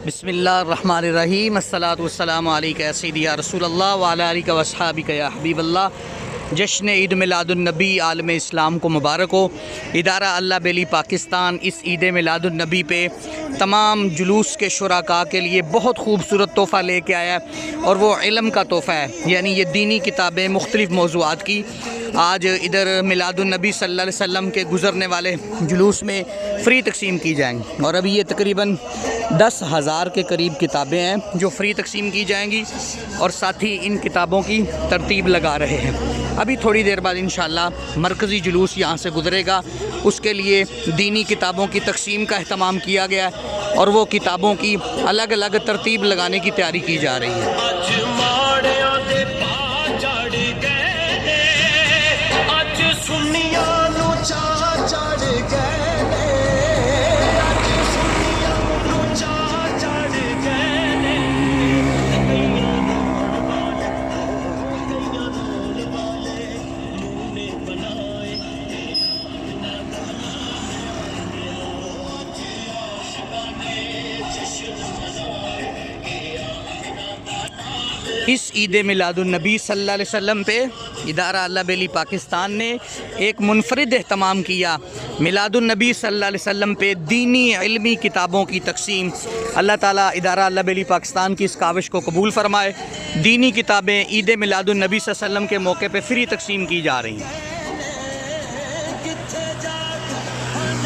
بسم اللہ الرحمن الرحیم، الصلاۃ والسلام علیک یا سیدی یا رسول اللہ وعلی آلک و اصحابک یا حبیب اللہ۔ جشن عید میلاد النبی عالم اسلام کو مبارک ہو۔ ادارہ اللہ بیلی پاکستان اس عید میلاد النبی پہ تمام جلوس کے شرکاء کے لیے بہت خوبصورت تحفہ لے کے آیا ہے، اور وہ علم کا تحفہ ہے، یعنی یہ دینی کتابیں مختلف موضوعات کی آج ادھر میلاد النبی صلی اللہ علیہ وسلم کے گزرنے والے جلوس میں فری تقسیم کی جائیں گی، اور ابھی یہ تقریباً 10,000 کے قریب کتابیں ہیں جو فری تقسیم کی جائیں گی، اور ساتھ ہی ان کتابوں کی ترتیب لگا رہے ہیں۔ ابھی تھوڑی دیر بعد انشاءاللہ مرکزی جلوس یہاں سے گزرے گا، اس کے لیے دینی کتابوں کی تقسیم کا اہتمام کیا گیا ہے، اور وہ کتابوں کی الگ الگ ترتیب لگانے کی تیاری کی جا رہی ہے۔ اس عید میلاد النبی صلی اللہ علیہ وسلم پہ ادارہ اللہ بیلی پاکستان نے ایک منفرد اہتمام کیا۔ میلاد النبی صلی اللہ علیہ وسلم پہ دینی علمی کتابوں کی تقسیم۔ اللہ تعالیٰ ادارہ اللہ بیلی پاکستان کی اس کاوش کو قبول فرمائے۔ دینی کتابیں عید میلاد النبی صلی اللہ علیہ وسلم کے موقع پہ فری تقسیم کی جا رہی ہیں۔